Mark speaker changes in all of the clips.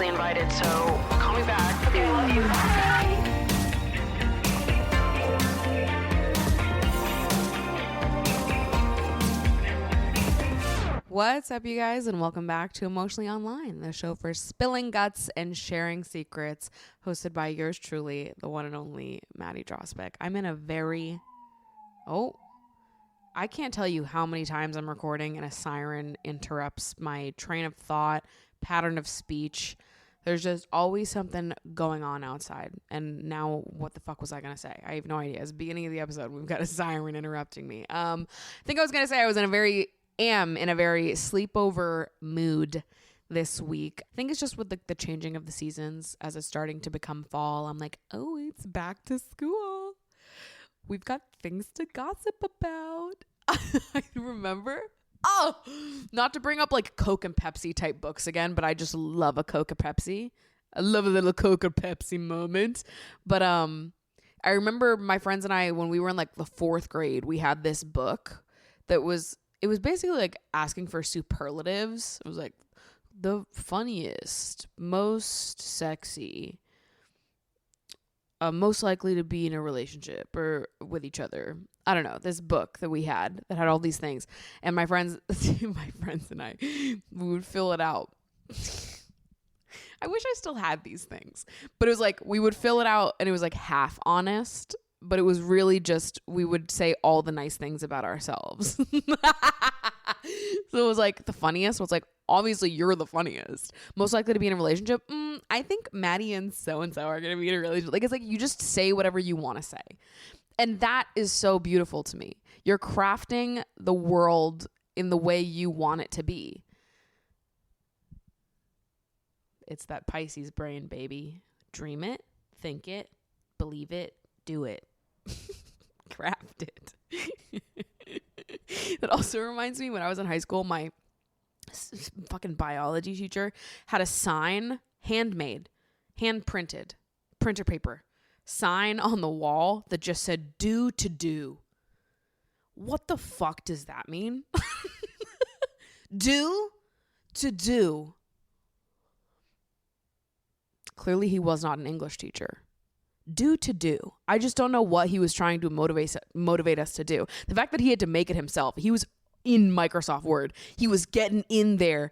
Speaker 1: obviously invited, so call me back. Okay, I love you. Bye.
Speaker 2: What's up, you guys, and welcome back to Emotionally Online, the show for spilling guts and sharing secrets, hosted by yours truly, the one and only Maddie Dragsbaek. I'm in a very... I can't tell you how many times I'm recording and a siren interrupts my train of thought, pattern of speech. There's just always something going on outside. And now, what the fuck was I going to say? I have no idea. At the beginning of the episode, we've got a siren interrupting me. I think I was going to say I was in a very sleepover mood this week. I think it's just with the changing of the seasons as it's starting to become fall. I'm like, oh, it's back to school. We've got things to gossip about. I remember. Oh, not to bring up like Coke and Pepsi type books again, but I just love a Coke and Pepsi. I love a little Coke and Pepsi moment. But I remember my friends and I, when we were in like the 4th grade, we had this book that was basically like asking for superlatives. It was like the funniest, most sexy, most likely to be in a relationship or with each other. I don't know, this book that we had that had all these things. And my friends and I, we would fill it out. I wish I still had these things. But it was like, we would fill it out and it was like half honest. But it was really just, we would say all the nice things about ourselves. So it was like the funniest was like, obviously you're the funniest. Most likely to be in a relationship. I think Maddie and so-and-so are going to be in a relationship. Like, it's like you just say whatever you want to say. And that is so beautiful to me. You're crafting the world in the way you want it to be. It's that Pisces brain, baby. Dream it, think it, believe it, do it. Craft it. That also reminds me, when I was in high school, my fucking biology teacher had a sign, handmade, hand printed, printer paper sign on the wall that just said "do to do." What the fuck does that mean? Do to do. Clearly he was not an English teacher. Do to do. I just don't know what he was trying to motivate us to do. The fact that he had to make it himself. He was in Microsoft Word. He was getting in there,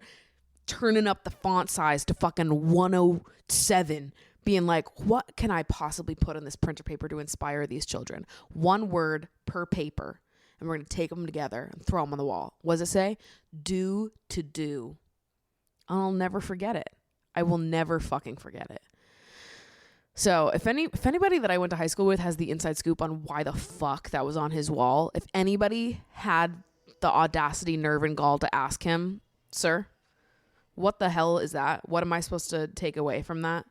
Speaker 2: turning up the font size to fucking 107, being like, what can I possibly put on this printer paper to inspire these children? One word per paper. And we're going to take them together and throw them on the wall. What does it say? Do to do. I'll never forget it. I will never fucking forget it. So if anybody that I went to high school with has the inside scoop on why the fuck that was on his wall, if anybody had the audacity, nerve, and gall to ask him, sir, what the hell is that? What am I supposed to take away from that?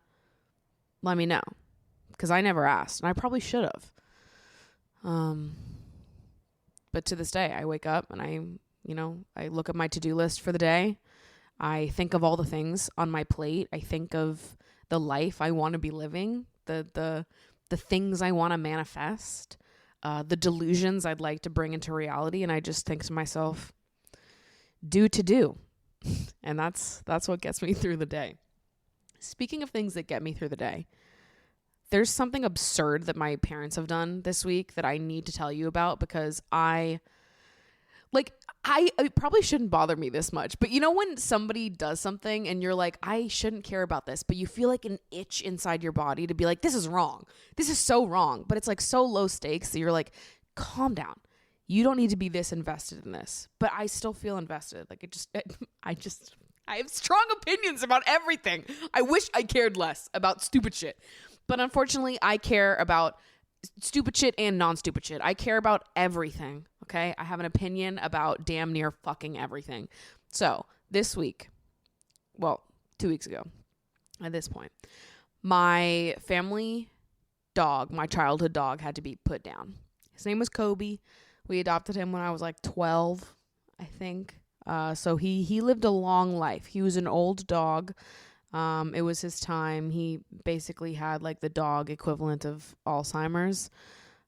Speaker 2: Let me know. Because I never asked, and I probably should have. But to this day, I wake up and I look at my to-do list for the day. I think of all the things on my plate. I think of the life I want to be living, the things I want to manifest, the delusions I'd like to bring into reality. And I just think to myself, do to do. And that's what gets me through the day. Speaking of things that get me through the day, there's something absurd that my parents have done this week that I need to tell you about, because it probably shouldn't bother me this much, but you know when somebody does something and you're like, I shouldn't care about this, but you feel like an itch inside your body to be like, this is wrong. This is so wrong. But it's like so low stakes that you're like, calm down. You don't need to be this invested in this. But I still feel invested. Like I have strong opinions about everything. I wish I cared less about stupid shit. But unfortunately, I care about stupid shit and non-stupid shit. I care about everything, okay? I have an opinion about damn near fucking everything. So this week, 2 weeks ago at this point, my family dog, my childhood dog, had to be put down. His name was Kobe. We adopted him when I was like 12, I think. So he lived a long life. He was an old dog. It was his time. He basically had like the dog equivalent of Alzheimer's,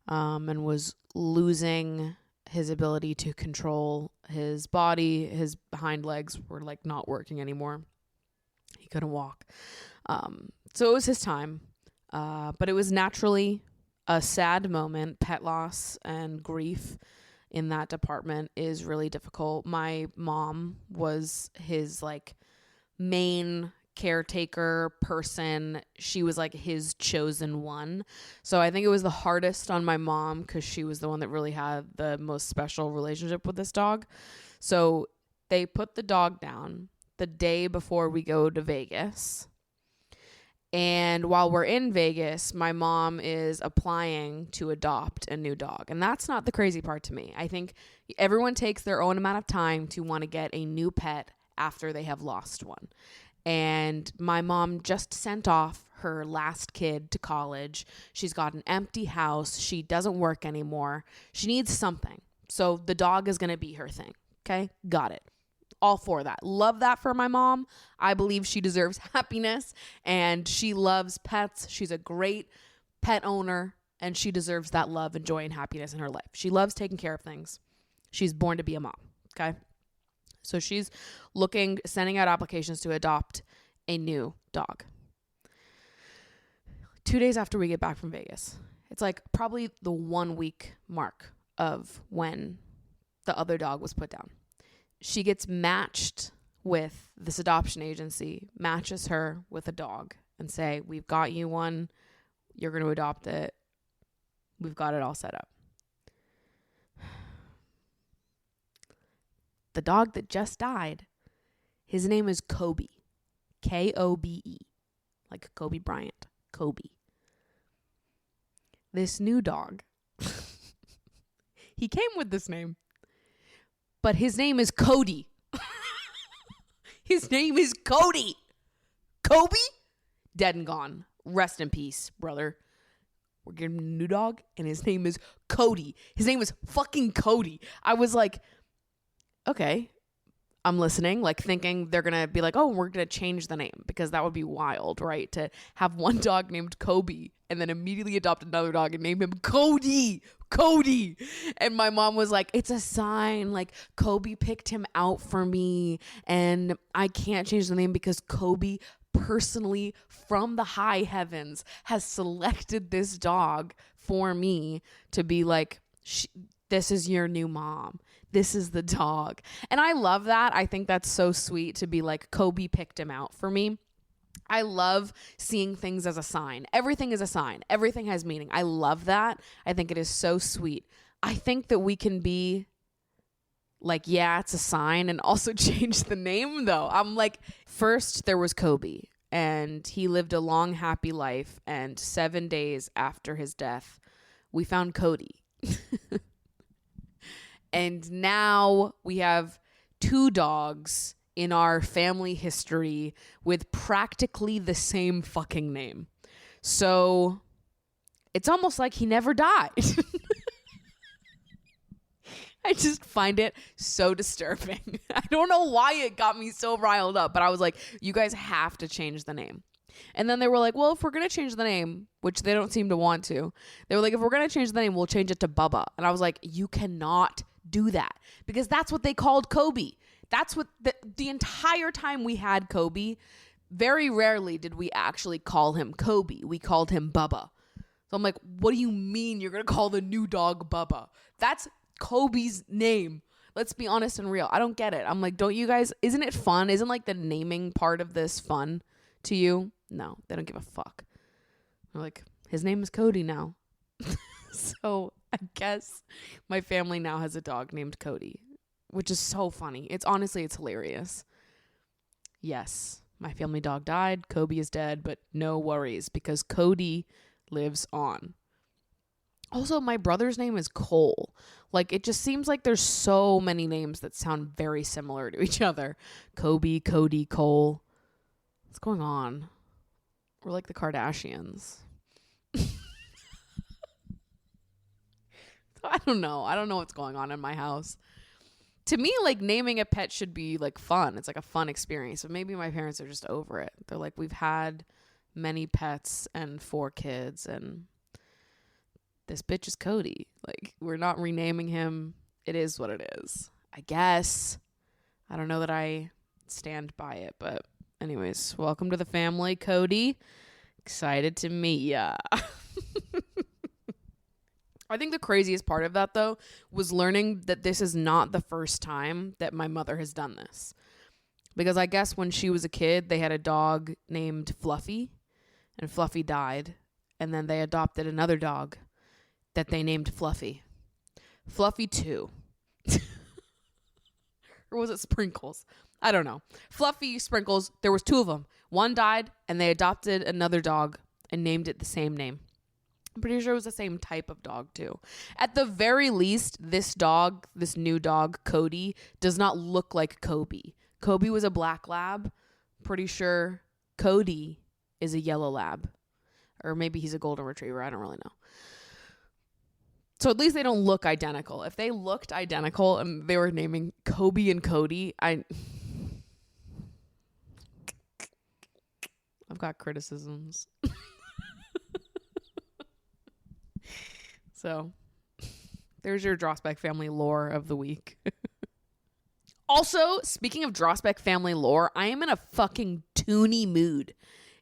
Speaker 2: and was losing his ability to control his body. His hind legs were like not working anymore. He couldn't walk. So it was his time. But it was naturally a sad moment. Pet loss and grief in that department is really difficult. My mom was his like main caretaker person. She was like his chosen one. So I think it was the hardest on my mom because she was the one that really had the most special relationship with this dog. So they put the dog down the day before we go to Vegas. And while we're in Vegas, my mom is applying to adopt a new dog. And that's not the crazy part to me. I think everyone takes their own amount of time to want to get a new pet after they have lost one. And my mom just sent off her last kid to college. She's got an empty house. She doesn't work anymore. She needs something. So the dog is going to be her thing. Okay? Got it. All for that. Love that for my mom. I believe she deserves happiness and she loves pets. She's a great pet owner and she deserves that love and joy and happiness in her life. She loves taking care of things. She's born to be a mom. Okay. So she's sending out applications to adopt a new dog. 2 days after we get back from Vegas, it's like probably the 1 week mark of when the other dog was put down. She gets matched with this adoption agency, matches her with a dog and say, we've got you one. You're going to adopt it. We've got it all set up. The dog that just died, his name is Kobe. Kobe. Like Kobe Bryant. Kobe. This new dog, he came with this name. But his name is Cody. His name is Cody. Kobe? Dead and gone. Rest in peace, brother. We're getting a new dog, and his name is Cody. His name is fucking Cody. I was like, okay, I'm listening, like thinking they're going to be like, oh, we're going to change the name because that would be wild, right? To have one dog named Kobe and then immediately adopt another dog and name him Cody. And my mom was like, it's a sign. Like Kobe picked him out for me and I can't change the name because Kobe personally from the high heavens has selected this dog for me to be like, this is your new mom. This is the dog. And I love that. I think that's so sweet to be like, Kobe picked him out for me. I love seeing things as a sign. Everything is a sign. Everything has meaning. I love that. I think it is so sweet. I think that we can be like, yeah, it's a sign and also change the name though. I'm like, first there was Kobe and he lived a long, happy life. And 7 days after his death, we found Cody. And now we have 2 dogs in our family history with practically the same fucking name. So it's almost like he never died. I just find it so disturbing. I don't know why it got me so riled up, but I was like, you guys have to change the name. And then they were like, well, if we're going to change the name, which they don't seem to want to, they were like, if we're going to change the name, we'll change it to Bubba. And I was like, you cannot do that because that's what they called Kobe. That's what the entire time we had Kobe, very rarely did we actually call him Kobe. We called him Bubba. So I'm like, what do you mean you're going to call the new dog Bubba? That's Kobe's name. Let's be honest and real. I don't get it. I'm like, don't you guys, isn't it fun? Isn't like the naming part of this fun to you? No, they don't give a fuck. They're like, his name is Cody now. So I guess my family now has a dog named Cody, which is so funny. It's hilarious. Yes, my family dog died. Kobe is dead, but no worries because Cody lives on. Also, my brother's name is Cole. Like, it just seems like there's so many names that sound very similar to each other. Kobe, Cody, Cole. What's going on? We're like the Kardashians. I don't know. I don't know what's going on in my house. To me, like, naming a pet should be like fun. It's like a fun experience. But maybe my parents are just over it. They're like, we've had many pets and 4 kids and this bitch is Cody. Like, we're not renaming him. It is what it is, I guess. I don't know that I stand by it, but Anyways, welcome to the family, Cody. Excited to meet ya. I think the craziest part of that, though, was learning that this is not the first time that my mother has done this. Because I guess when she was a kid, they had a dog named Fluffy, and Fluffy died. And then they adopted another dog that they named Fluffy. Fluffy 2. Or was it Sprinkles? I don't know. Fluffy, Sprinkles, there was 2 of them. One died, and they adopted another dog and named it the same name. I'm pretty sure it was the same type of dog, too. At the very least, this dog, this new dog, Cody, does not look like Kobe. Kobe was a black lab. Pretty sure Cody is a yellow lab. Or maybe he's a golden retriever. I don't really know. So at least they don't look identical. If they looked identical and they were naming Kobe and Cody, I've got criticisms. So there's your dragsbaek family lore of the week. Also, speaking of dragsbaek family lore, I am in a fucking toony mood.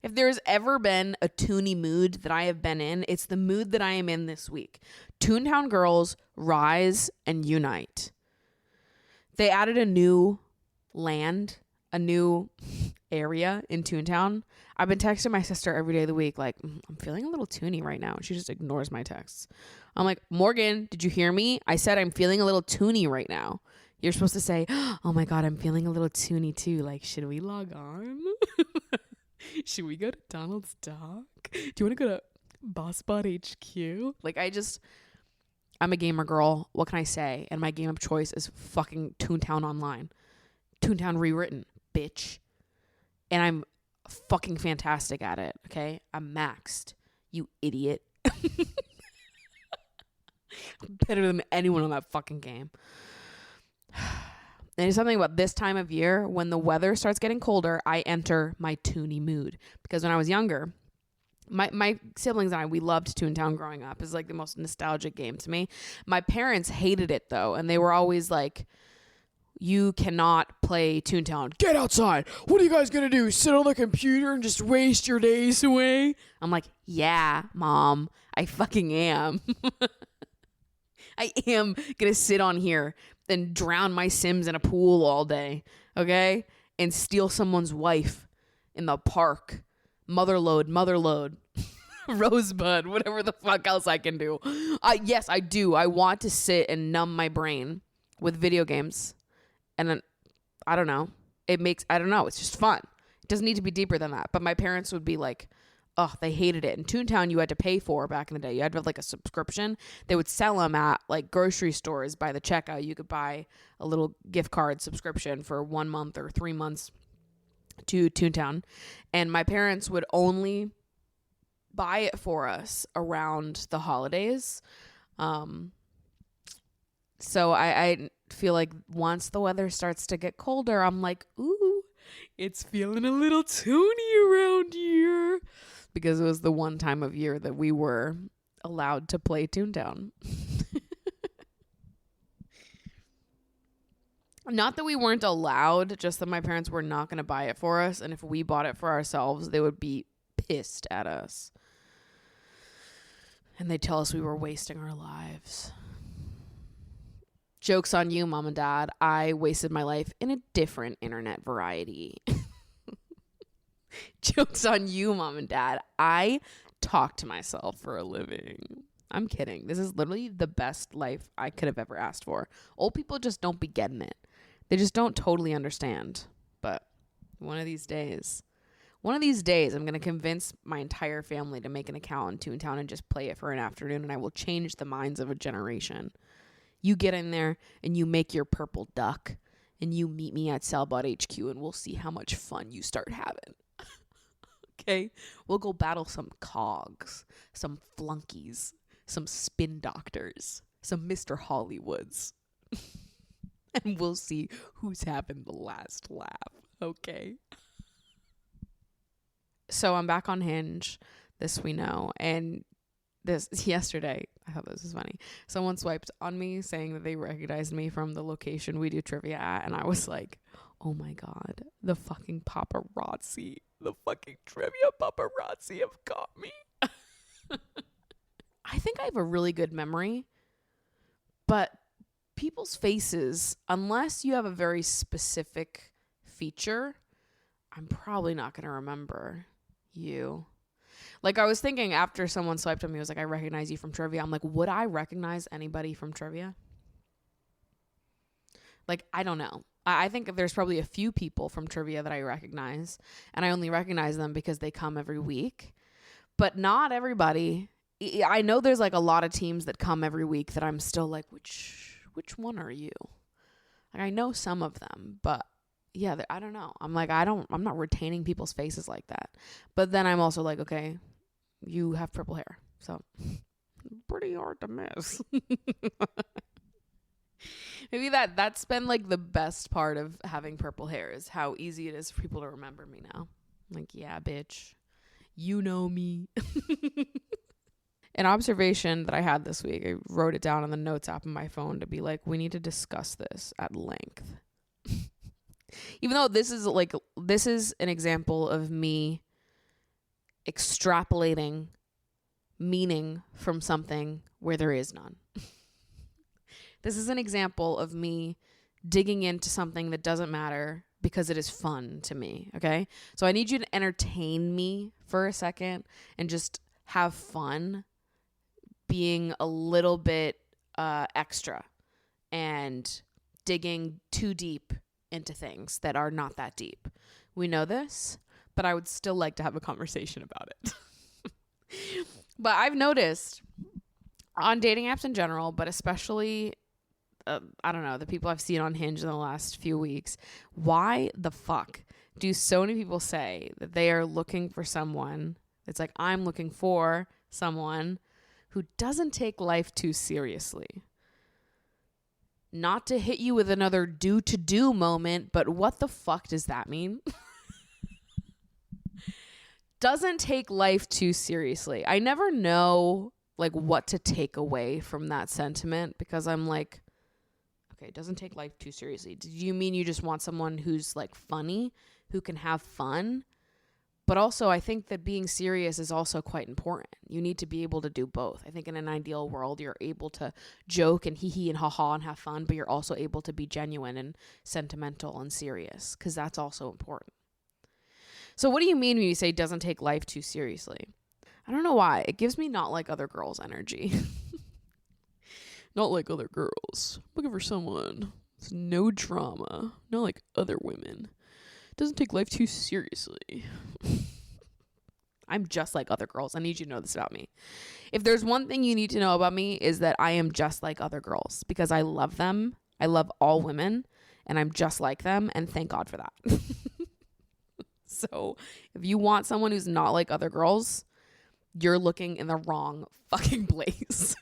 Speaker 2: If there's ever been a toony mood that I have been in, it's the mood that I am in this week. Toontown girls rise and unite. They added a new land, a new area in Toontown. I've been texting my sister every day of the week, like, I'm feeling a little toony right now. And she just ignores my texts. I'm like, Morgan, did you hear me? I said I'm feeling a little toony right now. You're supposed to say, oh my God, I'm feeling a little toony too. Like, should we log on? Should we go to Donald's Dock? Do you want to go to BossBot HQ? Like, I'm a gamer girl. What can I say? And my game of choice is fucking Toontown Online. Toontown Rewritten, bitch. And I'm fucking fantastic at it, okay? I'm maxed, you idiot. I'm better than anyone on that fucking game. And it's something about this time of year, when the weather starts getting colder, I enter my toony mood. Because when I was younger, my siblings and I, we loved Toontown growing up. It's like the most nostalgic game to me. My parents hated it, though. And they were always like, you cannot play Toontown. Get outside. What are you guys going to do? Sit on the computer and just waste your days away? I'm like, yeah, Mom, I fucking am. I am going to sit on here and drown my Sims in a pool all day, okay? And steal someone's wife in the park. Motherload. Rosebud, whatever the fuck else I can do. Yes, I do. I want to sit and numb my brain with video games. And then, I don't know. It's just fun. It doesn't need to be deeper than that. But my parents would be like, oh, they hated it. In Toontown, you had to pay for back in the day. You had to have like a subscription. They would sell them at like grocery stores by the checkout. You could buy a little gift card subscription for 1 month or 3 months to Toontown. And my parents would only buy it for us around the holidays. So I feel like once the weather starts to get colder, I'm like, ooh, it's feeling a little toony around here. Because it was the one time of year that we were allowed to play Toontown. Not that we weren't allowed, just that my parents were not going to buy it for us. And if we bought it for ourselves, they would be pissed at us. And they'd tell us we were wasting our lives. Joke's on you, Mom and Dad. I wasted my life in a different internet variety. Joke's on you, Mom and Dad. I talk to myself for a living. I'm kidding. This is literally the best life I could have ever asked for. Old people just don't be getting it. They just don't totally understand. But one of these days, I'm going to convince my entire family to make an account in Toontown and just play it for an afternoon, and I will change the minds of a generation. You get in there and you make your purple duck, and you meet me at Cellbot HQ, and we'll see how much fun you start having. Okay? We'll go battle some cogs, some flunkies, some spin doctors, some Mr. Hollywoods. And we'll see who's having the last laugh. Okay? So I'm back on Hinge. This we know. And yesterday, I thought this was funny. Someone swiped on me saying that they recognized me from the location we do trivia at. And I was like, Oh my God. The fucking paparazzi. The fucking trivia paparazzi have got me. I think I have a really good memory, but people's faces, unless you have a very specific feature, I'm probably not going to remember you. Like, I was thinking after someone swiped on me, I was like, I recognize you from trivia. I'm like, would I recognize anybody from trivia? Like, I don't know. I think there's probably a few people from trivia that I recognize, and I only recognize them because they come every week. But not everybody. I know there's like a lot of teams that come every week that I'm still like, which one are you? Like, I know some of them, but yeah, I don't know. I'm like, I'm not retaining people's faces like that. But then I'm also like, okay, you have purple hair, so pretty hard to miss. Maybe that's been like the best part of having purple hair is how easy it is for people to remember me now. Like, yeah, bitch, you know me. An observation that I had this week, I wrote it down on the notes app on my phone to be like, we need to discuss this at length. Even though this is an example of me extrapolating meaning from something where there is none. This is an example of me digging into something that doesn't matter because it is fun to me, okay? So I need you to entertain me for a second and just have fun being a little bit extra and digging too deep into things that are not that deep. We know this, but I would still like to have a conversation about it. But I've noticed on dating apps in general, but especially I don't know, the people I've seen on Hinge in the last few weeks, why the fuck do so many people say that they are looking for someone? It's like, I'm looking for someone who doesn't take life too seriously. Not to hit you with another do moment, but what the fuck does that mean? Doesn't take life too seriously. I never know like what to take away from that sentiment because I'm like, okay, doesn't take life too seriously. Do you mean you just want someone who's like funny, who can have fun? But also, I think that being serious is also quite important. You need to be able to do both. I think in an ideal world, you're able to joke and hee and ha and have fun, but you're also able to be genuine and sentimental and serious because that's also important. So what do you mean when you say doesn't take life too seriously? I don't know why. It gives me not like other girls energy. Not like other girls. Looking for someone with no drama. Not like other women. Doesn't take life too seriously. I'm just like other girls. I need you to know this about me. If there's one thing you need to know about me is that I am just like other girls because I love them. I love all women and I'm just like them and thank God for that. So if you want someone who's not like other girls, you're looking in the wrong fucking place.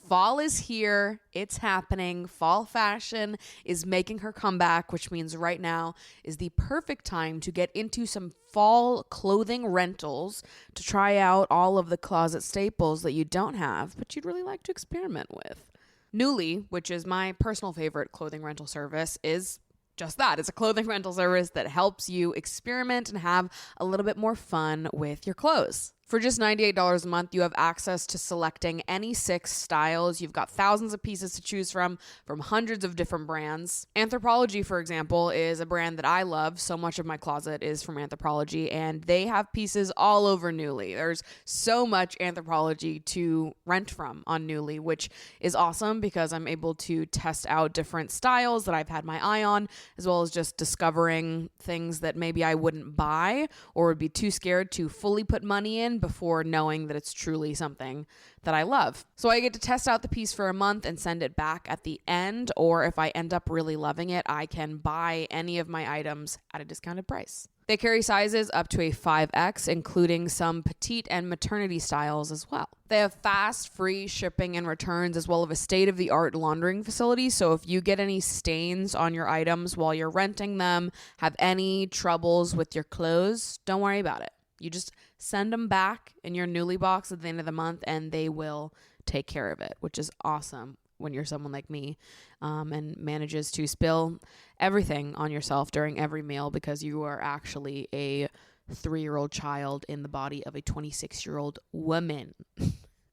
Speaker 2: Fall is here. It's happening. Fall fashion is making her comeback, which means right now is the perfect time to get into some fall clothing rentals to try out all of the closet staples that you don't have, but you'd really like to experiment with. Nuuly, which is my personal favorite clothing rental service, is just that. It's a clothing rental service that helps you experiment and have a little bit more fun with your clothes. For just $98 a month, you have access to selecting any 6 styles. You've got thousands of pieces to choose from hundreds of different brands. Anthropologie, for example, is a brand that I love. So much of my closet is from Anthropologie, and they have pieces all over Nuuly. There's so much Anthropologie to rent from on Nuuly, which is awesome because I'm able to test out different styles that I've had my eye on, as well as just discovering things that maybe I wouldn't buy or would be too scared to fully put money in before knowing that it's truly something that I love. So I get to test out the piece for a month and send it back at the end, or if I end up really loving it, I can buy any of my items at a discounted price. They carry sizes up to a 5X, including some petite and maternity styles as well. They have fast, free shipping and returns, as well as a state-of-the-art laundering facility. So if you get any stains on your items while you're renting them, have any troubles with your clothes, don't worry about it. You just send them back in your Nuuly box at the end of the month and they will take care of it, which is awesome. when you're someone like me, and manages to spill everything on yourself during every meal because you are actually a 3-year-old child in the body of a 26-year-old woman.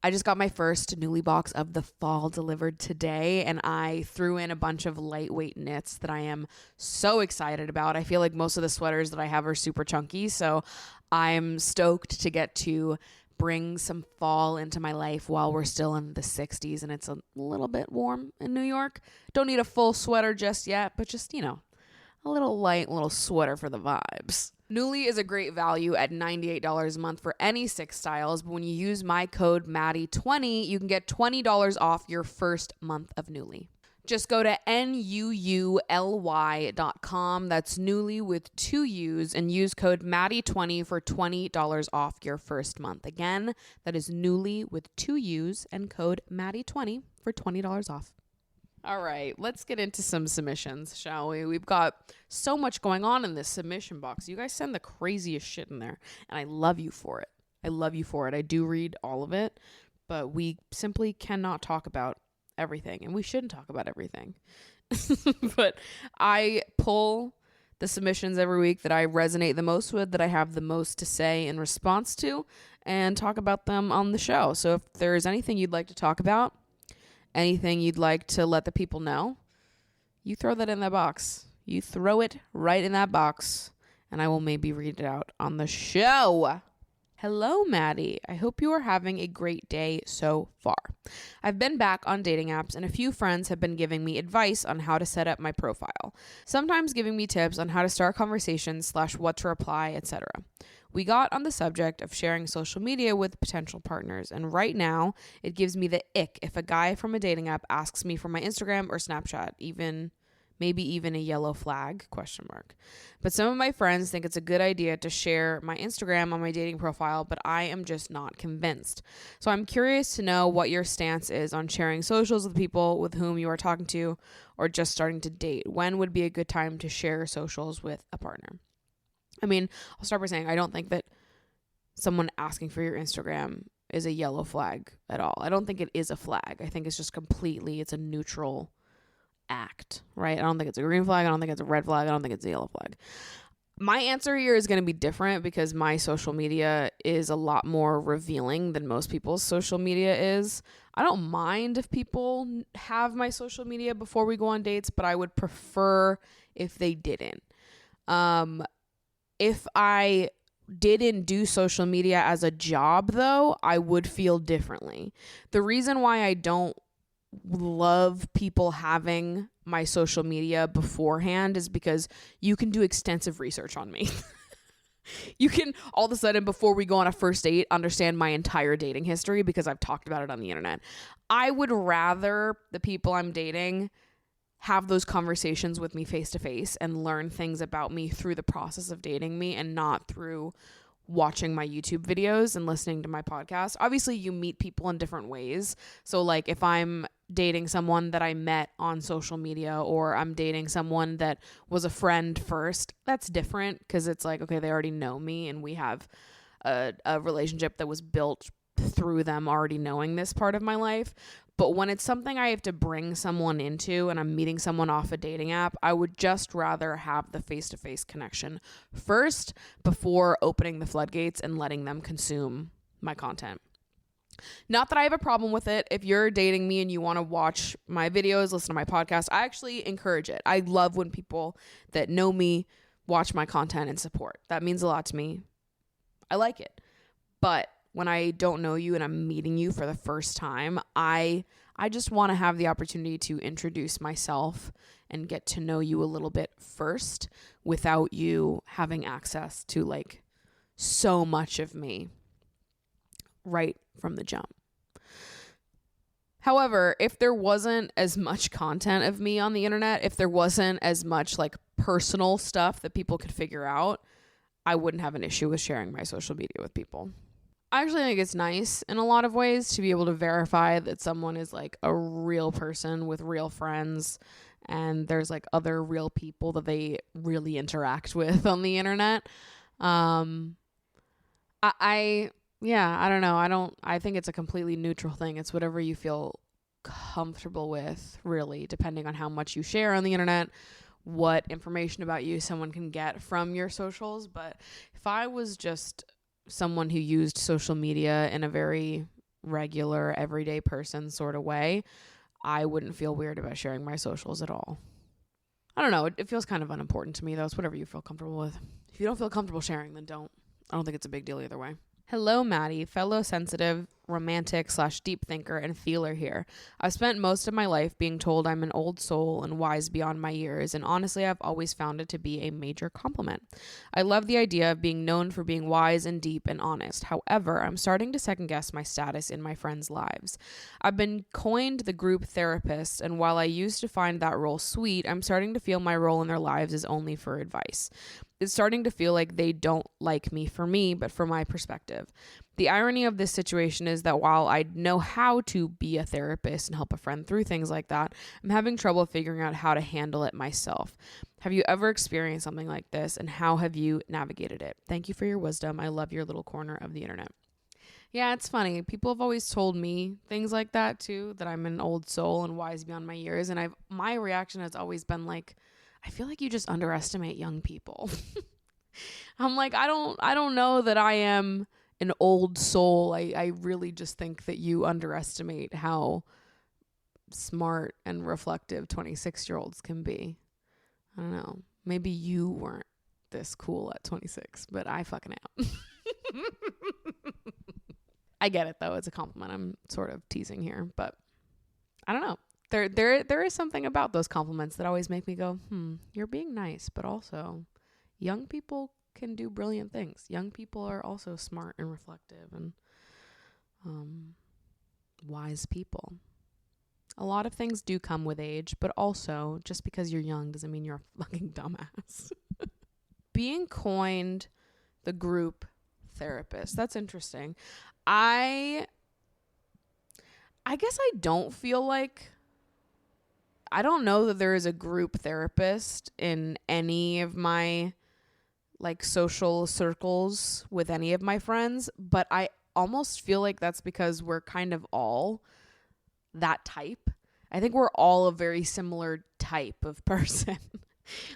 Speaker 2: I just got my first Nuuly box of the fall delivered today, and I threw in a bunch of lightweight knits that I am so excited about. I feel like most of the sweaters that I have are super chunky, so I'm stoked to get to bring some fall into my life while we're still in the 60s and it's a little bit warm in New York. Don't need a full sweater just yet, but just, a little light little sweater for the vibes. Nuuly is a great value at $98 a month for any 6 styles, but when you use my code Maddie20, you can get $20 off your first month of Nuuly. Just go to NUULY.com, that's Nuuly with 2 U's, and use code Maddie20 for $20 off your first month. Again, that is Nuuly with 2 U's and code Maddie20 for $20 off. All right, let's get into some submissions, shall we? We've got so much going on in this submission box. You guys send the craziest shit in there, and I love you for it. I do read all of it, but we simply cannot talk about everything, and we shouldn't talk about everything. But I pull the submissions every week that I resonate the most with, that I have the most to say in response to, and talk about them on the show. So if there's anything you'd like to talk about, anything you'd like to let the people know, you throw that in that box. You throw it right in that box, and I will maybe read it out on the show. Hello, Maddie. I hope you are having a great day so far. I've been back on dating apps, and a few friends have been giving me advice on how to set up my profile, sometimes giving me tips on how to start conversations / what to reply, etc. We got on the subject of sharing social media with potential partners, and right now it gives me the ick if a guy from a dating app asks me for my Instagram or Snapchat, maybe even a yellow flag, ? But some of my friends think it's a good idea to share my Instagram on my dating profile, but I am just not convinced. So I'm curious to know what your stance is on sharing socials with people with whom you are talking to or just starting to date. When would be a good time to share socials with a partner? I'll start by saying I don't think that someone asking for your Instagram is a yellow flag at all. I don't think it is a flag. I think it's just it's a neutral act, right? I don't think it's a green flag. I don't think it's a red flag. I don't think it's a yellow flag. My answer here is going to be different because my social media is a lot more revealing than most people's social media is. I don't mind if people have my social media before we go on dates, but I would prefer if they didn't. If I didn't do social media as a job, though, I would feel differently. The reason why I don't love people having my social media beforehand is because you can do extensive research on me. You can all of a sudden, before we go on a first date, understand my entire dating history because I've talked about it on the internet. I would rather the people I'm dating have those conversations with me face to face and learn things about me through the process of dating me and not through watching my YouTube videos and listening to my podcast. Obviously, you meet people in different ways. So like if I'm dating someone that I met on social media or I'm dating someone that was a friend first, that's different because it's like, okay, they already know me and we have a relationship that was built through them already knowing this part of my life. But when it's something I have to bring someone into and I'm meeting someone off a dating app, I would just rather have the face-to-face connection first before opening the floodgates and letting them consume my content. Not that I have a problem with it. If you're dating me and you want to watch my videos, listen to my podcast, I actually encourage it. I love when people that know me watch my content and support. That means a lot to me. I like it. But when I don't know you and I'm meeting you for the first time, I just want to have the opportunity to introduce myself and get to know you a little bit first without you having access to like so much of me right from the jump. However, if there wasn't as much content of me on the internet, if there wasn't as much like personal stuff that people could figure out, I wouldn't have an issue with sharing my social media with people. I actually think it's nice in a lot of ways to be able to verify that someone is like a real person with real friends and there's like other real people that they really interact with on the internet. I don't know. I think it's a completely neutral thing. It's whatever you feel comfortable with, really, depending on how much you share on the internet, what information about you someone can get from your socials. But if I was just someone who used social media in a very regular, everyday person sort of way, I wouldn't feel weird about sharing my socials at all. I don't know. It feels kind of unimportant to me, though. It's whatever you feel comfortable with. If you don't feel comfortable sharing, then don't. I don't think it's a big deal either way. Hello, Maddie, fellow sensitive, romantic / deep thinker and feeler here. I've spent most of my life being told I'm an old soul and wise beyond my years, and honestly, I've always found it to be a major compliment. I love the idea of being known for being wise and deep and honest. However, I'm starting to second guess my status in my friends' lives. I've been coined the group therapist, and while I used to find that role sweet, I'm starting to feel my role in their lives is only for advice. It's starting to feel like they don't like me for me, but for my perspective. The irony of this situation is that while I know how to be a therapist and help a friend through things like that, I'm having trouble figuring out how to handle it myself. Have you ever experienced something like this, and how have you navigated it? Thank you for your wisdom. I love your little corner of the internet. Yeah, it's funny. People have always told me things like that too, that I'm an old soul and wise beyond my years, and my reaction has always been like, I feel like you just underestimate young people. I'm like, I don't know that I am an old soul. I really just think that you underestimate how smart and reflective 26-year-olds can be. I don't know. Maybe you weren't this cool at 26, but I fucking am. I get it though. It's a compliment. I'm sort of teasing here, but I don't know. There is something about those compliments that always make me go, you're being nice, but also young people can do brilliant things. Young people are also smart and reflective and wise people. A lot of things do come with age, but also just because you're young doesn't mean you're a fucking dumbass. Being coined the group therapist. That's interesting. I guess I don't feel like, I don't know that there is a group therapist in any of my like social circles with any of my friends, but I almost feel like that's because we're kind of all that type. I think we're all a very similar type of person.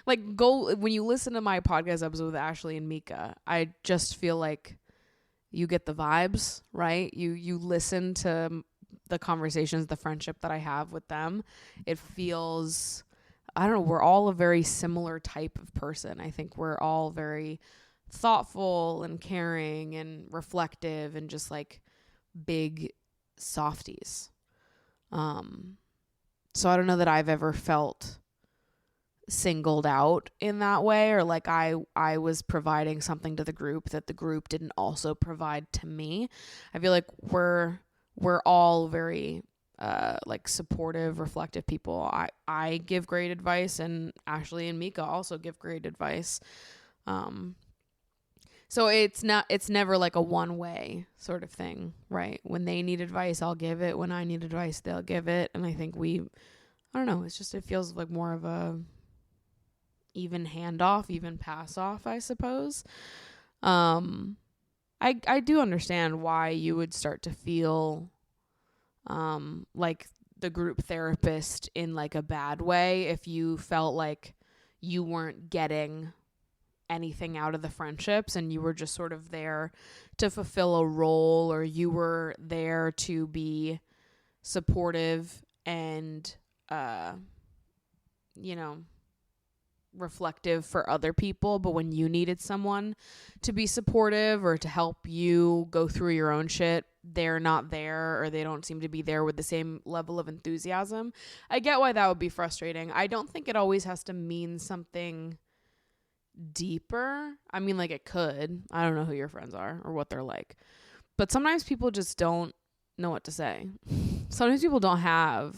Speaker 2: Like when you listen to my podcast episode with Ashley and Mika, I just feel like you get the vibes, right? You listen to the conversations, the friendship that I have with them. It feels, I don't know, we're all a very similar type of person. I think we're all very thoughtful and caring and reflective and just like big softies. So I don't know that I've ever felt singled out in that way, or like I was providing something to the group that the group didn't also provide to me. I feel like we're all very like supportive, reflective people. I give great advice, and Ashley and Mika also give great advice. So it's never like a one way sort of thing, right? When they need advice, I'll give it. When I need advice, they'll give it. And I think I don't know, it feels like more of a even handoff, even pass off, I suppose. I do understand why you would start to feel like the group therapist in like a bad way if you felt like you weren't getting anything out of the friendships and you were just sort of there to fulfill a role, or you were there to be supportive and reflective for other people, but when you needed someone to be supportive or to help you go through your own shit, they're not there, or they don't seem to be there with the same level of enthusiasm. I get why that would be frustrating. I don't think it always has to mean something deeper. I mean, like, it could. I don't know who your friends are or what they're like, but sometimes people just don't know what to say. Sometimes people don't have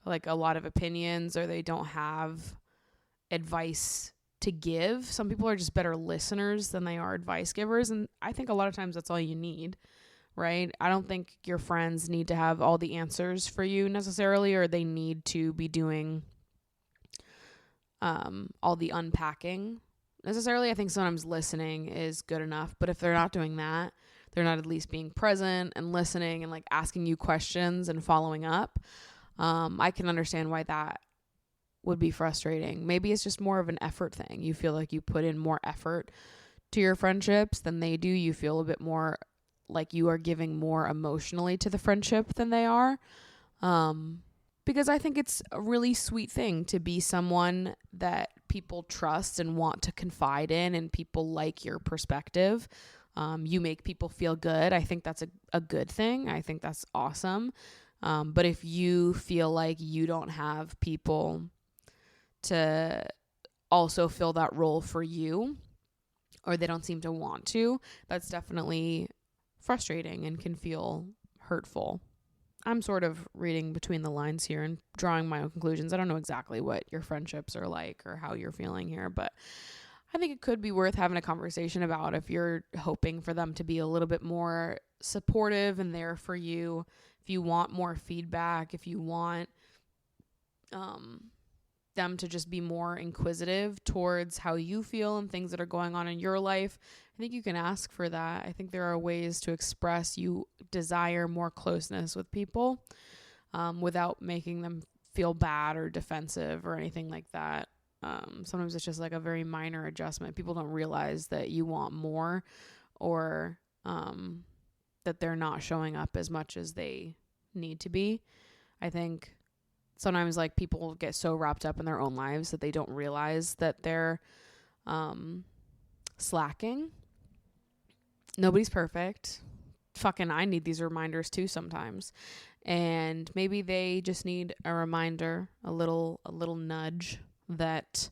Speaker 2: like a lot of opinions, or they don't have advice to give. Some people are just better listeners than they are advice givers, and I think a lot of times that's all you need, right? I don't think your friends need to have all the answers for you necessarily, or they need to be doing all the unpacking necessarily. I think sometimes listening is good enough, but if they're not doing that, they're not at least being present and listening and like asking you questions and following up. I can understand why that would be frustrating. Maybe it's just more of an effort thing. You feel like you put in more effort to your friendships than they do. You feel a bit more like you are giving more emotionally to the friendship than they are. Because I think it's a really sweet thing to be someone that people trust and want to confide in, and people like your perspective. You make people feel good. I think that's a good thing. I think that's awesome. But if you feel like you don't have people to also fill that role for you, or they don't seem to want to, that's definitely frustrating and can feel hurtful. I'm sort of reading between the lines here and drawing my own conclusions. I don't know exactly what your friendships are like or how you're feeling here, but I think it could be worth having a conversation about if you're hoping for them to be a little bit more supportive and there for you, if you want more feedback, if you want them to just be more inquisitive towards how you feel and things that are going on in your life. I think you can ask for that. I think there are ways to express you desire more closeness with people without making them feel bad or defensive or anything like that. Sometimes it's just like a very minor adjustment. People don't realize that you want more, or that they're not showing up as much as they need to be. I think sometimes like people get so wrapped up in their own lives that they don't realize that they're slacking. Nobody's perfect. Fucking I need these reminders too sometimes. And maybe they just need a reminder, a little nudge that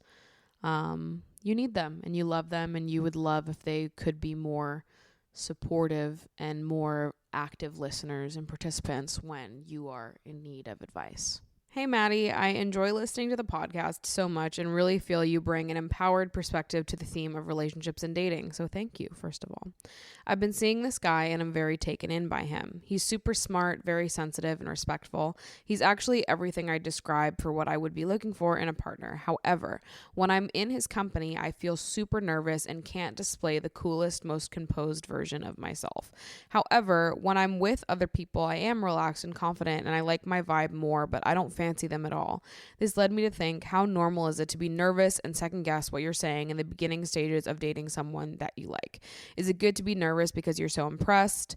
Speaker 2: you need them and you love them, and you would love if they could be more supportive and more active listeners and participants when you are in need of advice. Hey, Maddie, I enjoy listening to the podcast so much and really feel you bring an empowered perspective to the theme of relationships and dating. So thank you, first of all. I've been seeing this guy and I'm very taken in by him. He's super smart, very sensitive and respectful. He's actually everything I describe for what I would be looking for in a partner. However, when I'm in his company, I feel super nervous and can't display the coolest, most composed version of myself. However, when I'm with other people, I am relaxed and confident and I like my vibe more, but I don't fancy them at all. This led me to think, how normal is it to be nervous and second guess what you're saying in the beginning stages of dating someone that you like? Is it good to be nervous because you're so impressed,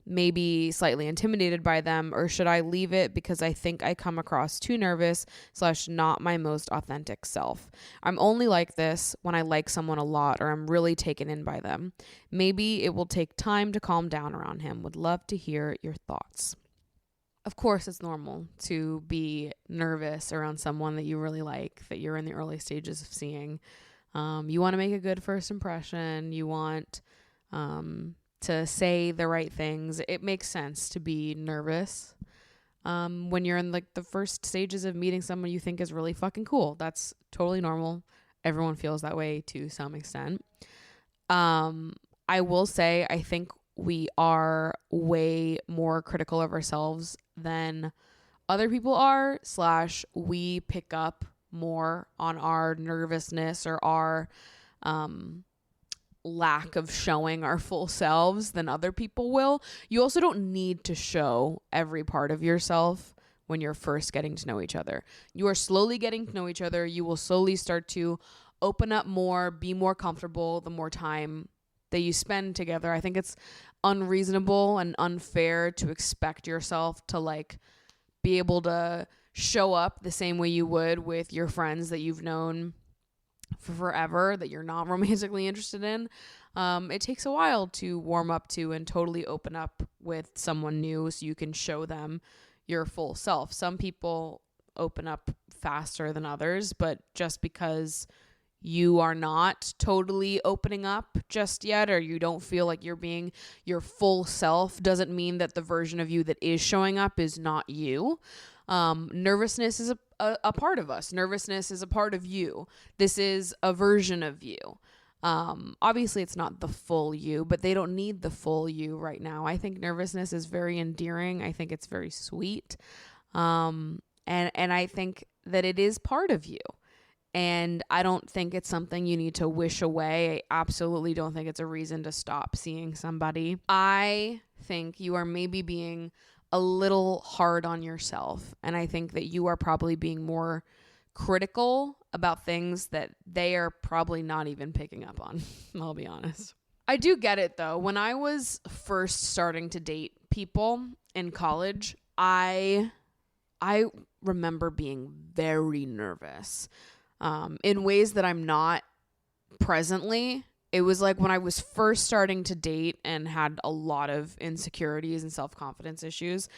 Speaker 2: maybe slightly intimidated by them, or should I leave it because I think I come across too nervous / not my most authentic self? I'm only like this when I like someone a lot or I'm really taken in by them. Maybe it will take time to calm down around him. Would love to hear your thoughts. Of course, it's normal to be nervous around someone that you really like, that you're in the early stages of seeing. You want to make a good first impression. You want to say the right things. It makes sense to be nervous when you're in like the first stages of meeting someone you think is really fucking cool. That's totally normal. Everyone feels that way to some extent. I will say, I think we are way more critical of ourselves than other people are, / we pick up more on our nervousness or our lack of showing our full selves than other people will. You also don't need to show every part of yourself when you're first getting to know each other. You are slowly getting to know each other. You will slowly start to open up more, be more comfortable the more time that you spend together. I think it's unreasonable and unfair to expect yourself to like be able to show up the same way you would with your friends that you've known for forever, that you're not romantically interested in. It takes a while to warm up to and totally open up with someone new so you can show them your full self. Some people open up faster than others, but just because you are not totally opening up just yet, or you don't feel like you're being your full self, doesn't mean that the version of you that is showing up is not you. Nervousness is a part of us. Nervousness is a part of you. This is a version of you. Obviously it's not the full you, but they don't need the full you right now. I think nervousness is very endearing. I think it's very sweet. And I think that it is part of you. And I don't think it's something you need to wish away. I absolutely don't think it's a reason to stop seeing somebody. I think you are maybe being a little hard on yourself. And I think that you are probably being more critical about things that they are probably not even picking up on. I'll be honest. I do get it though. When I was first starting to date people in college, I remember being very nervous in ways that I'm not presently. It was like when I was first starting to date and had a lot of insecurities and self-confidence issues.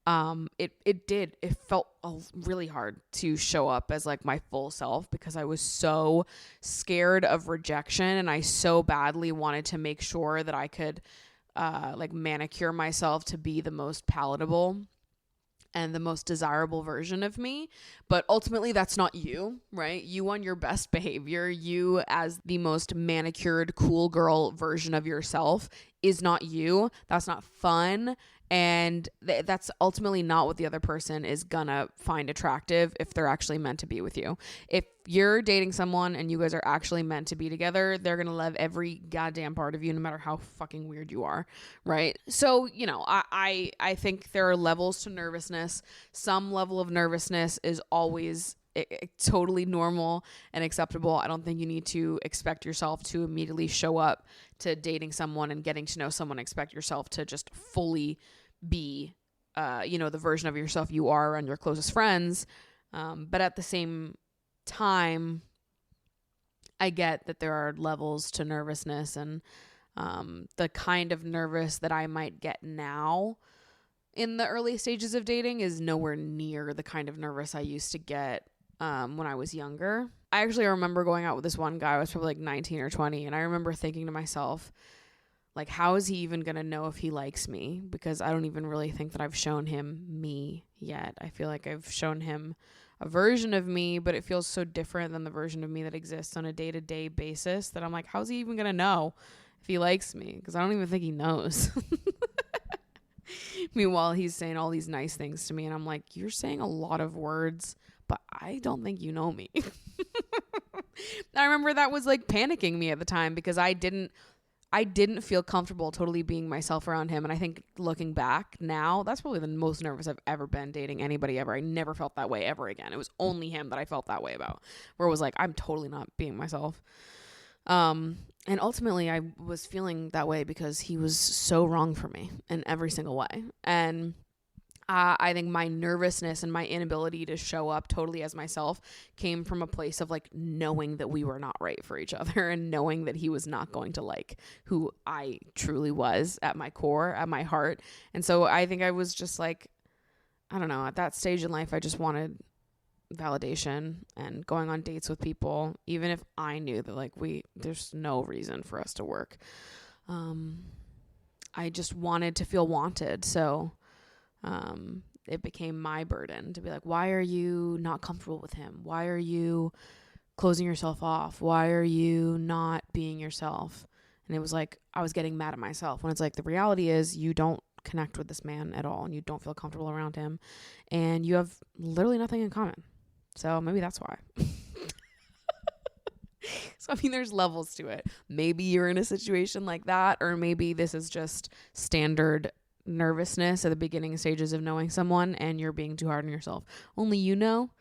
Speaker 2: It felt really hard to show up as like my full self because I was so scared of rejection, and I so badly wanted to make sure that I could like manicure myself to be the most palatable and the most desirable version of me. But ultimately that's not you, right? You on your best behavior, you as the most manicured cool girl version of yourself is not you. That's not fun. And that's ultimately not what the other person is gonna find attractive if they're actually meant to be with you. If you're dating someone and you guys are actually meant to be together, they're gonna love every goddamn part of you, no matter how fucking weird you are, right? So, you know, I think there are levels to nervousness. Some level of nervousness is always totally normal and acceptable. I don't think you need to expect yourself to immediately show up to dating someone and getting to know someone, expect yourself to just fully be, the version of yourself you are around your closest friends. But at the same time, I get that there are levels to nervousness, and the kind of nervous that I might get now in the early stages of dating is nowhere near the kind of nervous I used to get when I was younger. I actually remember going out with this one guy. I was probably like 19 or 20. And I remember thinking to myself, like, how is he even going to know if he likes me? Because I don't even really think that I've shown him me yet. I feel like I've shown him a version of me, but it feels so different than the version of me that exists on a day-to-day basis that I'm like, how's he even going to know if he likes me? Because I don't even think he knows. Meanwhile, he's saying all these nice things to me, and I'm like, you're saying a lot of words, but I don't think you know me. I remember that was like panicking me at the time because I didn't feel comfortable totally being myself around him. And I think looking back now, that's probably the most nervous I've ever been dating anybody ever. I never felt that way ever again. It was only him that I felt that way about, where it was like, I'm totally not being myself. And ultimately I was feeling that way because he was so wrong for me in every single way. And I think my nervousness and my inability to show up totally as myself came from a place of like knowing that we were not right for each other and knowing that he was not going to like who I truly was at my core, at my heart. And so I think I was just like, I don't know, at that stage in life, I just wanted validation and going on dates with people, even if I knew that like there's no reason for us to work. I just wanted to feel wanted. So it became my burden to be like, why are you not comfortable with him? Why are you closing yourself off? Why are you not being yourself? And it was like, I was getting mad at myself when it's like, the reality is you don't connect with this man at all and you don't feel comfortable around him and you have literally nothing in common. So maybe that's why. So, I mean, there's levels to it. Maybe you're in a situation like that, or maybe this is just standard nervousness at the beginning stages of knowing someone and you're being too hard on yourself. Only you know,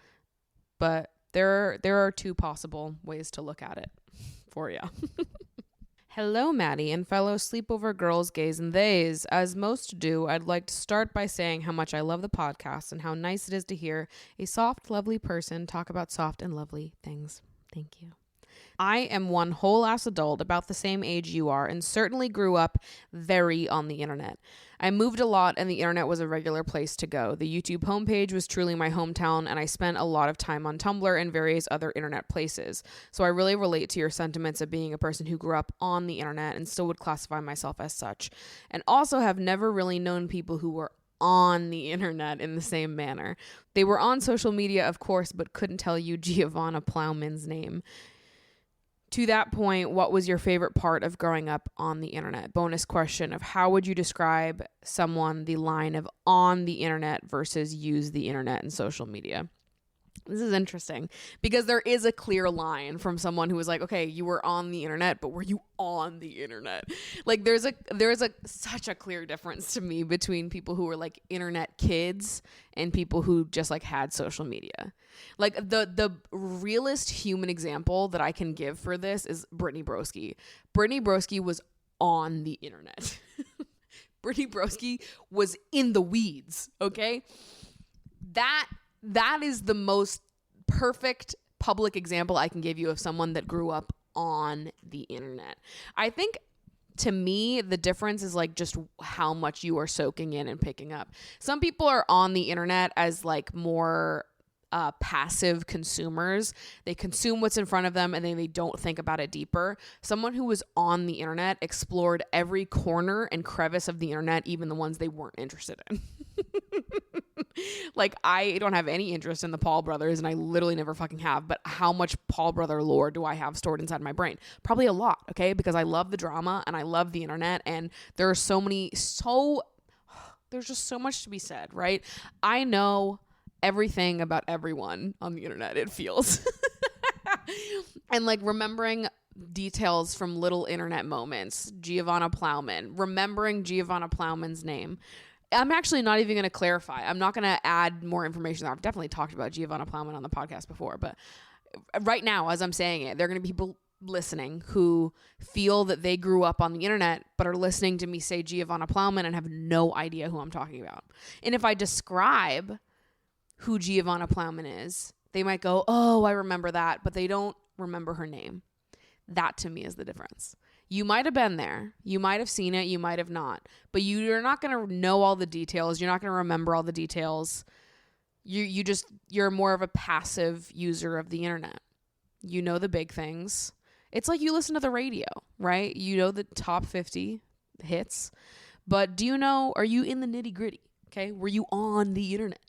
Speaker 2: but there are two possible ways to look at it for you. Hello, Maddie and fellow sleepover girls, gays, and theys. As most do, I'd like to start by saying how much I love the podcast and how nice it is to hear a soft, lovely person talk about soft and lovely things. Thank you. I am one whole ass adult about the same age you are and certainly grew up very on the internet. I moved a lot and the internet was a regular place to go. The YouTube homepage was truly my hometown and I spent a lot of time on Tumblr and various other internet places. So I really relate to your sentiments of being a person who grew up on the internet and still would classify myself as such. And also have never really known people who were on the internet in the same manner. They were on social media, of course, but couldn't tell you Giovanna Plowman's name. To that point, what was your favorite part of growing up on the internet? Bonus question of how would you describe someone the line of on the internet versus use the internet and social media? This is interesting because there is a clear line from someone who was like, okay, you were on the internet, but were you on the internet? Like there's such a clear difference to me between people who were like internet kids and people who just like had social media. Like the realest human example that I can give for this is Brittany Broski. Brittany Broski was on the internet. Brittany Broski was in the weeds, okay? That is the most perfect public example I can give you of someone that grew up on the internet. I think to me, the difference is like just how much you are soaking in and picking up. Some people are on the internet as like more passive consumers. They consume what's in front of them and then they don't think about it deeper. Someone who was on the internet explored every corner and crevice of the internet, even the ones they weren't interested in. Like, I don't have any interest in the Paul brothers, and I literally never fucking have, but how much Paul brother lore do I have stored inside my brain? Probably a lot, okay? Because I love the drama and I love the internet, and there are there's just so much to be said, right? I know everything about everyone on the internet, it feels. And like remembering details from little internet moments, Giovanna Plowman, remembering Giovanna Plowman's name. I'm actually not even going to clarify. I'm not going to add more information. I've definitely talked about Giovanna Plowman on the podcast before, but right now, as I'm saying it, there are going to be people listening who feel that they grew up on the internet, but are listening to me say Giovanna Plowman and have no idea who I'm talking about. And if I describe who Giovanna Plowman is, they might go, oh, I remember that, but they don't remember her name. That to me is the difference. You might have been there. You might have seen it. You might have not. But you're not going to know all the details. You're not going to remember all the details. You're more of a passive user of the internet. You know the big things. It's like you listen to the radio, right? You know the top 50 hits. But are you in the nitty gritty? Okay. Were you on the internet?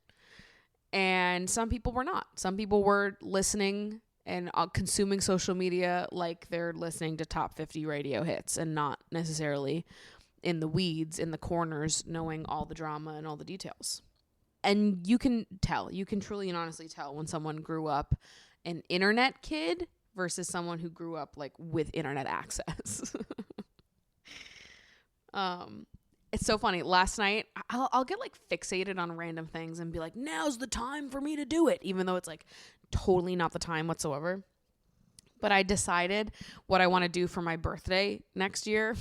Speaker 2: And some people were not. Some people were listening and consuming social media like they're listening to top 50 radio hits and not necessarily in the weeds, in the corners, knowing all the drama and all the details. And you can truly and honestly tell when someone grew up an internet kid versus someone who grew up like with internet access. It's so funny. Last night, I'll get like fixated on random things and be like, now's the time for me to do it, even though it's like totally not the time whatsoever. But I decided what I want to do for my birthday next year.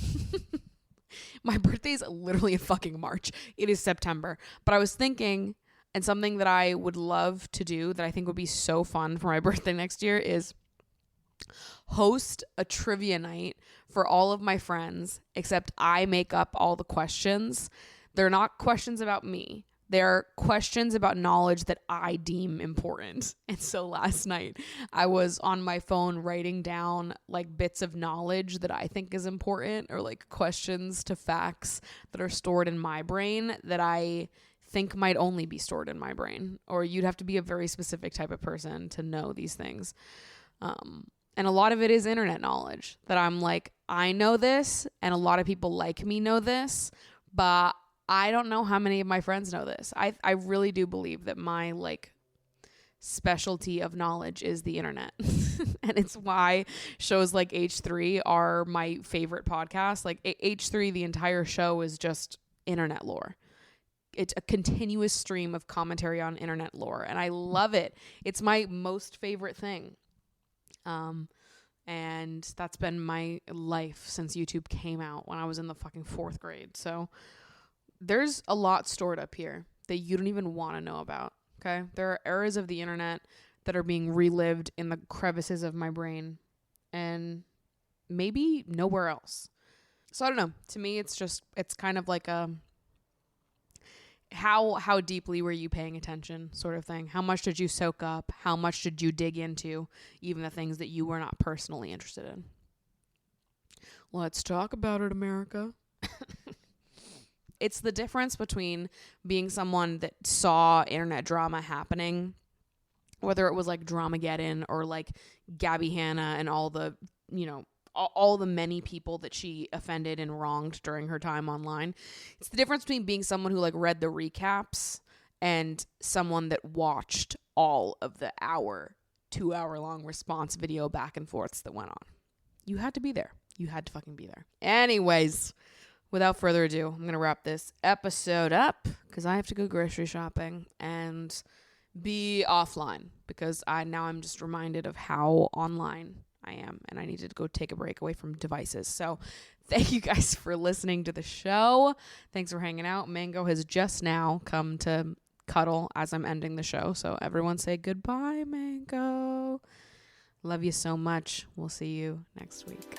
Speaker 2: My birthday is literally in fucking March. It is September. But I was thinking, and something that I would love to do that I think would be so fun for my birthday next year is host a trivia night for all of my friends, except I make up all the questions. They're not questions about me. They're questions about knowledge that I deem important. And so last night I was on my phone writing down like bits of knowledge that I think is important, or like questions to facts that are stored in my brain that I think might only be stored in my brain, or you'd have to be a very specific type of person to know these things. And a lot of it is internet knowledge that I'm like, I know this, and a lot of people like me know this, but I don't know how many of my friends know this. I really do believe that my like specialty of knowledge is the internet. And it's why shows like H3 are my favorite podcast. Like H3, the entire show is just internet lore. It's a continuous stream of commentary on internet lore, and I love it. It's my most favorite thing. And that's been my life since YouTube came out when I was in the fucking 4th grade. So there's a lot stored up here that you don't even want to know about. Okay. There are eras of the internet that are being relived in the crevices of my brain and maybe nowhere else. So I don't know. To me, it's kind of like a, how deeply were you paying attention sort of thing? How much did you soak up? How much did you dig into even the things that you were not personally interested in? Let's talk about it, America. It's the difference between being someone that saw internet drama happening, whether it was like Dramageddon or like Gabby Hanna and all the, all the many people that she offended and wronged during her time online. It's the difference between being someone who like read the recaps and someone that watched all of the 2-hour long response video back and forths that went on. You had to be there. You had to fucking be there. Anyways, without further ado, I'm going to wrap this episode up because I have to go grocery shopping and be offline because I'm just reminded of how online I am and I needed to go take a break away from devices. So thank you guys for listening to the show. Thanks for hanging out. Mango has just now come to cuddle as I'm ending the show. So everyone say goodbye, Mango. Love you so much. We'll see you next week.